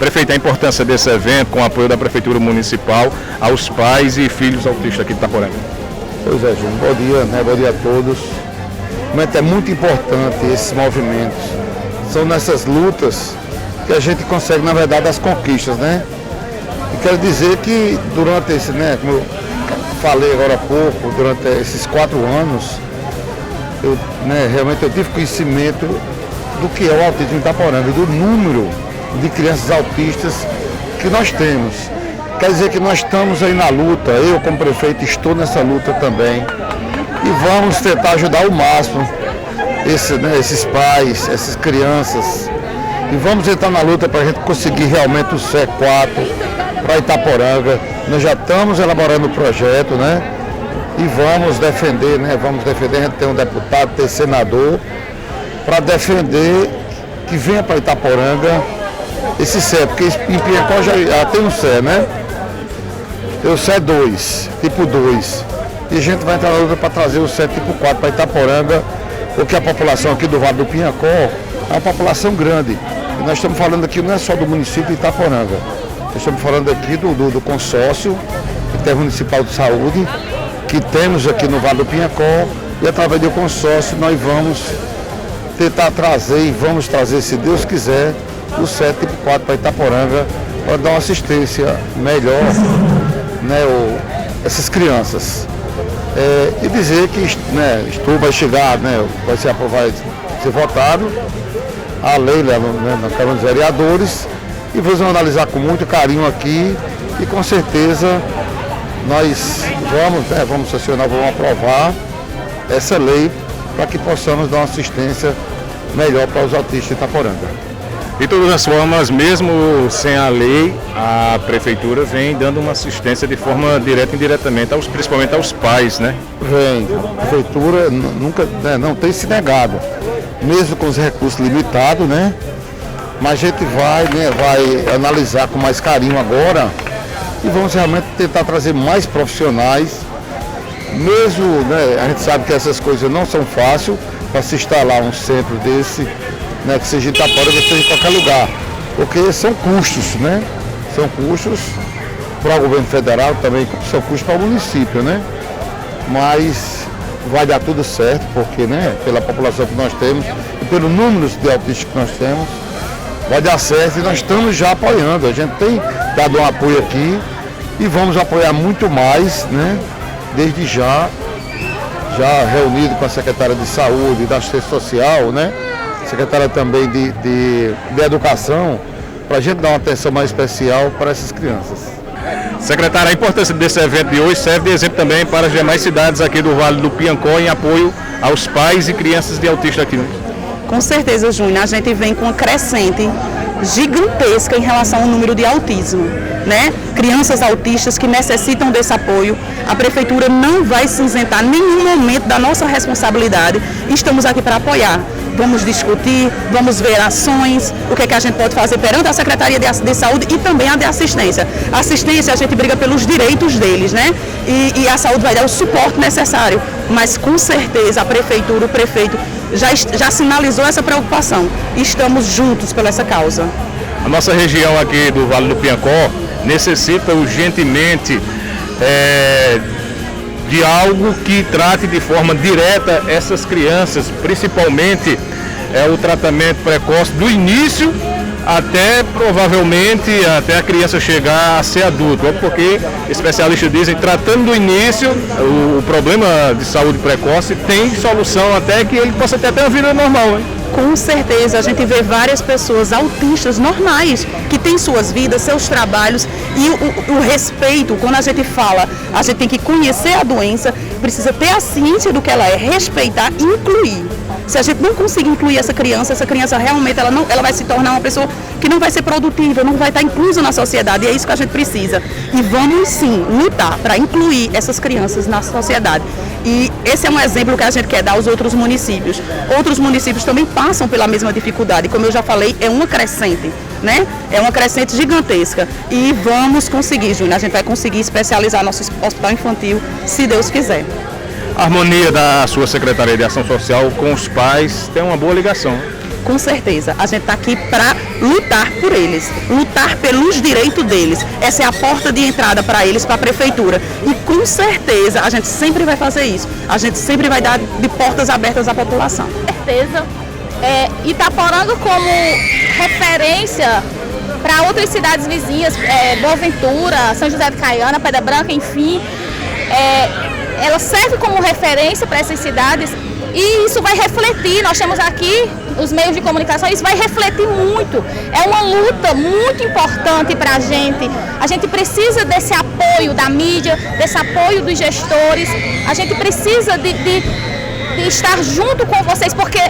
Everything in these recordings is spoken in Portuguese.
Prefeito, a importância desse evento com o apoio da Prefeitura Municipal aos pais e filhos autistas aqui de Itaporanga. Pois é, Júnior. Bom dia, né? Bom dia a todos. Realmente é muito importante esses movimentos. São nessas lutas que a gente consegue, na verdade, as conquistas, né? E quero dizer que durante esse, né, como eu falei agora há pouco, durante esses 4 anos, realmente eu tive conhecimento do que é o autismo em Itaporanga, do número de crianças autistas que nós temos. Quer dizer que nós estamos aí na luta, eu como prefeito estou nessa luta também. E vamos tentar ajudar ao máximo esses pais, essas crianças. E vamos entrar na luta para a gente conseguir realmente o C4 para Itaporanga. Nós já estamos elaborando o projeto, né? E vamos defender, né? Vamos defender, a gente tem um deputado, tem senador, para defender que venha para Itaporanga esse CE, porque em Piancó já tem um CE, né? Tem o CE 2, tipo 2. E a gente vai entrar na luta para trazer o CE tipo 4 para Itaporanga, porque a população aqui do Vale do Piancó é uma população grande. E nós estamos falando aqui não é só do município de Itaporanga, nós estamos falando aqui do consórcio intermunicipal de saúde que temos aqui no Vale do Piancó, e através do consórcio nós vamos tentar trazer e vamos trazer, se Deus quiser, o CE tipo 4 para Itaporanga para dar uma assistência melhor, né, essas crianças. E dizer que isto vai chegar, né, vai ser votado a lei na Câmara dos Vereadores, e vamos analisar com muito carinho aqui, e com certeza nós vamos sancionar, vamos aprovar essa lei para que possamos dar uma assistência melhor para os autistas de Itaporanga. De todas as formas, mesmo sem a lei, a Prefeitura vem dando uma assistência de forma direta e indiretamente, principalmente aos pais, né? Vem. A Prefeitura nunca, não tem se negado, mesmo com os recursos limitados, né? Mas a gente vai analisar com mais carinho agora e vamos realmente tentar trazer mais profissionais. Mesmo, né, a gente sabe que essas coisas não são fáceis para se instalar um centro desse, né, que seja em Itaporanga, que seja em qualquer lugar, porque são custos, né? São custos para o governo federal, também são custos para o município, né? Mas vai dar tudo certo, porque, né, pela população que nós temos e pelo número de autistas que nós temos, vai dar certo, e nós estamos já apoiando. A gente tem dado um apoio aqui e vamos apoiar muito mais, né? Desde já reunido com a secretária de Saúde e da Assistência Social, né? Secretária também de Educação, para a gente dar uma atenção mais especial para essas crianças. Secretária, a importância desse evento de hoje serve de exemplo também para as demais cidades aqui do Vale do Piancó em apoio aos pais e crianças de autistas aqui, né? Com certeza, Júnior, a gente vem com uma crescente gigantesca em relação ao número de autismo, né? Crianças autistas que necessitam desse apoio. A Prefeitura não vai se isentar em nenhum momento da nossa responsabilidade. Estamos aqui para apoiar. Vamos discutir, vamos ver ações, o que é que a gente pode fazer perante a Secretaria de Saúde e também a de Assistência. A assistência, a gente briga pelos direitos deles, né? E a saúde vai dar o suporte necessário. Mas com certeza a Prefeitura, o prefeito, já sinalizou essa preocupação. Estamos juntos por essa causa. A nossa região aqui do Vale do Piancó necessita urgentemente de algo que trate de forma direta essas crianças, principalmente o tratamento precoce do início até provavelmente até a criança chegar a ser adulto, porque especialistas dizem que tratando do início o problema de saúde precoce tem solução até que ele possa ter até uma vida normal, hein? Com certeza, a gente vê várias pessoas autistas normais, que têm suas vidas, seus trabalhos, e o respeito, quando a gente fala, a gente tem que conhecer a doença, precisa ter a ciência do que ela é, respeitar e incluir. Se a gente não conseguir incluir essa criança realmente ela vai se tornar uma pessoa que não vai ser produtiva, não vai estar inclusa na sociedade, e é isso que a gente precisa. E vamos sim lutar para incluir essas crianças na sociedade. E esse é um exemplo que a gente quer dar aos outros municípios. Outros municípios também passam pela mesma dificuldade, como eu já falei, é uma crescente, né? É uma crescente gigantesca. E vamos conseguir, Júnior, a gente vai conseguir especializar nosso hospital infantil, se Deus quiser. A harmonia da sua Secretaria de Ação Social com os pais tem uma boa ligação. Com certeza, a gente está aqui para lutar por eles, lutar pelos direitos deles. Essa é a porta de entrada para eles, para a prefeitura. E com certeza a gente sempre vai fazer isso. A gente sempre vai dar de portas abertas à população. Com certeza. Itaporanga como referência para outras cidades vizinhas, Boa Ventura, São José de Caiana, Pedra Branca, enfim, ela serve como referência para essas cidades e isso vai refletir, nós temos aqui os meios de comunicação, isso vai refletir muito, é uma luta muito importante para a gente precisa desse apoio da mídia, desse apoio dos gestores, a gente precisa de estar junto com vocês, porque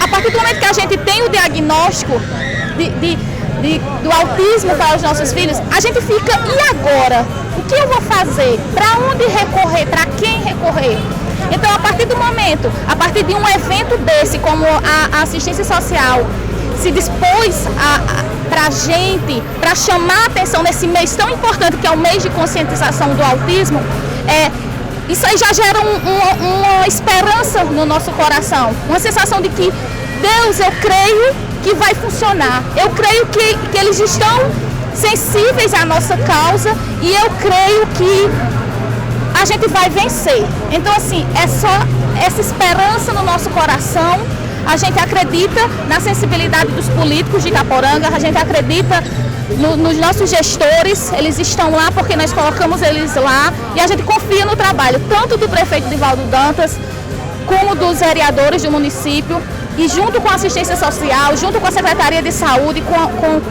a partir do momento que a gente tem o diagnóstico do autismo para os nossos filhos, a gente fica, e agora? O que eu vou fazer? Para onde recorrer? Para quem recorrer? Então, a partir do momento, a partir de um evento desse, como a assistência social se dispôs para a gente, para chamar a atenção nesse mês tão importante que é o mês de conscientização do autismo, isso aí já gera uma esperança no nosso coração, uma sensação de que, Deus, eu creio que vai funcionar, eu creio que eles estão sensíveis à nossa causa e eu creio que a gente vai vencer. Então, assim, é só essa esperança no nosso coração. A gente acredita na sensibilidade dos políticos de Itaporanga, a gente acredita nos nossos gestores, eles estão lá porque nós colocamos eles lá e a gente confia no trabalho, tanto do prefeito Divaldo Dantas, como dos vereadores do município e junto com a assistência social, junto com a Secretaria de Saúde, com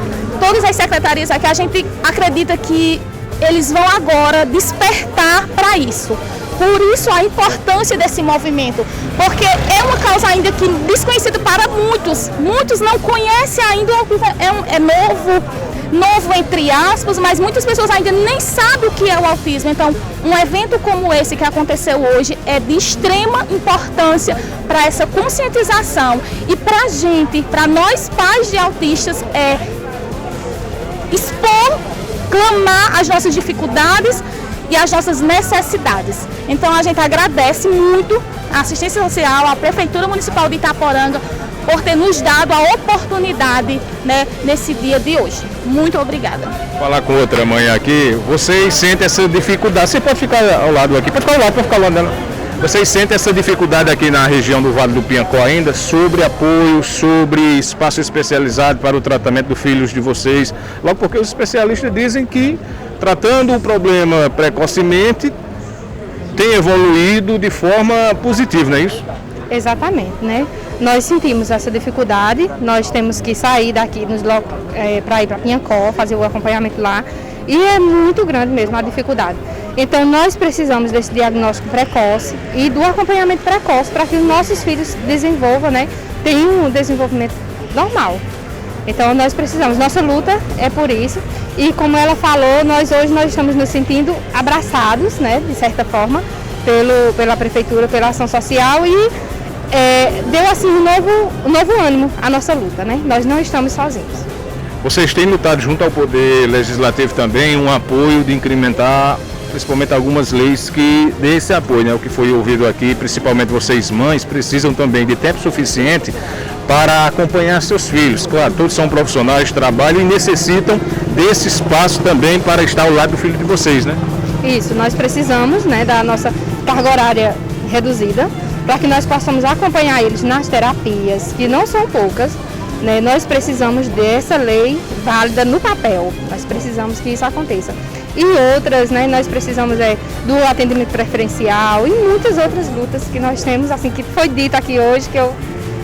todas as secretarias aqui, a gente acredita que eles vão agora despertar para isso. Por isso a importância desse movimento, porque é uma causa ainda que desconhecida para muitos. Muitos não conhecem ainda, é novo entre aspas, mas muitas pessoas ainda nem sabem o que é o autismo. Então, um evento como esse que aconteceu hoje é de extrema importância para essa conscientização e para a gente, para nós pais de autistas, expor, clamar as nossas dificuldades e as nossas necessidades. Então a gente agradece muito a assistência social, a Prefeitura Municipal de Itaporanga por ter nos dado a oportunidade, né, nesse dia de hoje. Muito obrigada. Vou falar com outra mãe aqui, vocês sentem essa dificuldade, você pode ficar ao lado aqui, pode ficar ao lado, pode ficar ao lado dela. Vocês sentem essa dificuldade aqui na região do Vale do Piancó ainda, sobre apoio, sobre espaço especializado para o tratamento dos filhos de vocês? Logo porque os especialistas dizem que tratando o problema precocemente tem evoluído de forma positiva, não é isso? Exatamente, né? Nós sentimos essa dificuldade, nós temos que sair daqui para ir para Piancó, fazer o acompanhamento lá, e é muito grande mesmo a dificuldade. Então nós precisamos desse diagnóstico precoce e do acompanhamento precoce para que os nossos filhos desenvolvam, né? Tenham um desenvolvimento normal. Então nós precisamos, nossa luta é por isso. E como ela falou, hoje nós estamos nos sentindo abraçados, né, de certa forma, pela prefeitura, pela ação social e deu assim um novo ânimo à nossa luta, né? Nós não estamos sozinhos. Vocês têm lutado junto ao Poder Legislativo também um apoio de incrementar principalmente algumas leis que dê esse apoio, né? O que foi ouvido aqui, principalmente vocês mães, precisam também de tempo suficiente para acompanhar seus filhos. Claro, todos são profissionais, trabalham e necessitam desse espaço também para estar ao lado do filho de vocês, né? Isso, nós precisamos, né, da nossa carga horária reduzida para que nós possamos acompanhar eles nas terapias, que não são poucas, né? Nós precisamos dessa lei válida no papel, nós precisamos que isso aconteça. E outras, né, nós precisamos do atendimento preferencial e muitas outras lutas que nós temos, assim, que foi dito aqui hoje, que eu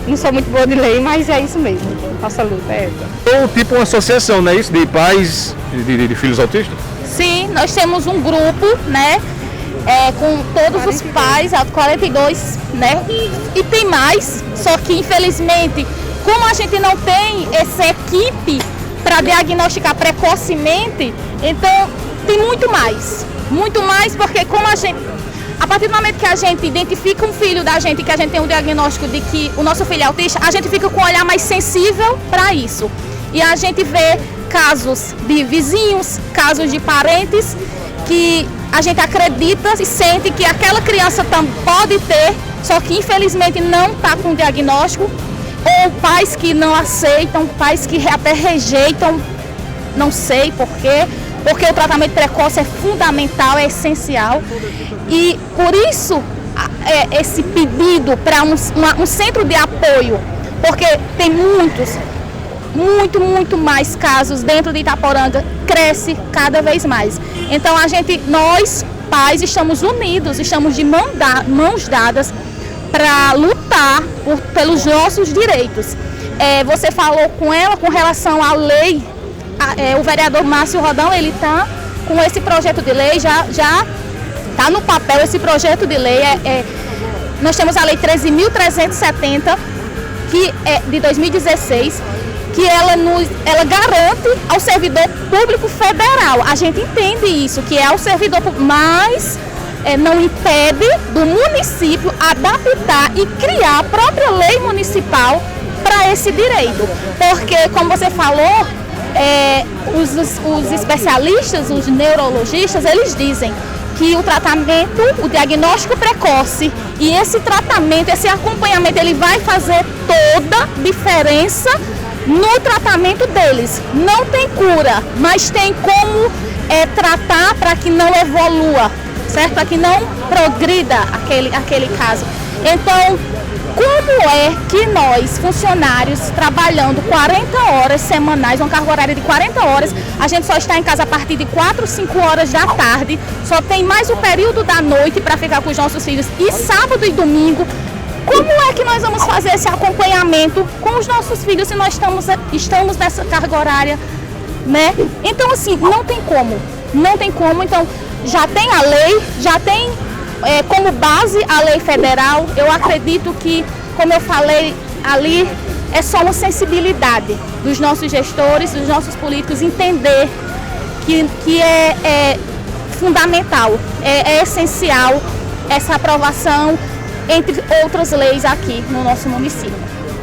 não sou muito boa de lei, mas é isso mesmo, nossa luta é essa. Ou tipo uma associação, não é isso, de pais de filhos autistas? Sim, nós temos um grupo, né, com todos 42. Os pais, 42, né, e tem mais, só que infelizmente, como a gente não tem essa equipe para diagnosticar precocemente, então tem muito mais, porque como a partir do momento que a gente identifica um filho da gente, que a gente tem um diagnóstico de que o nosso filho é autista, a gente fica com um olhar mais sensível para isso. E a gente vê casos de vizinhos, casos de parentes, que a gente acredita e sente que aquela criança pode ter, só que infelizmente não está com diagnóstico. ou pais que não aceitam, pais que até rejeitam, não sei por quê, porque o tratamento precoce é fundamental, é essencial, e por isso esse pedido para um centro de apoio, porque tem muito mais casos dentro de Itaporanga, cresce cada vez mais. Então nós pais estamos unidos, estamos de mãos dadas para lutar pelos nossos direitos. Você falou com ela com relação à lei, o vereador Márcio Rodão, ele está com esse projeto de lei, já está no papel esse projeto de lei. Nós temos a lei 13.370, que é de 2016, que ela garante ao servidor público federal. A gente entende isso, que é ao servidor público, mas não impede do município adaptar e criar a própria lei municipal para esse direito. Porque, como você falou, os especialistas, os neurologistas, eles dizem que o tratamento, o diagnóstico precoce e esse tratamento, esse acompanhamento, ele vai fazer toda a diferença no tratamento deles. Não tem cura, mas tem como tratar para que não evolua, certo? Para que não progrida aquele caso. Então, como é que nós, funcionários, trabalhando 40 horas semanais, uma carga horária de 40 horas, a gente só está em casa a partir de 4, 5 horas da tarde, só tem mais o período da noite para ficar com os nossos filhos, e sábado e domingo, como é que nós vamos fazer esse acompanhamento com os nossos filhos se nós estamos nessa carga horária, né? Então, assim, não tem como. Então, já tem a lei, já tem como base a lei federal. Eu acredito que, como eu falei ali, é só uma sensibilidade dos nossos gestores, dos nossos políticos, entender que é fundamental, é essencial essa aprovação, entre outras leis aqui no nosso município.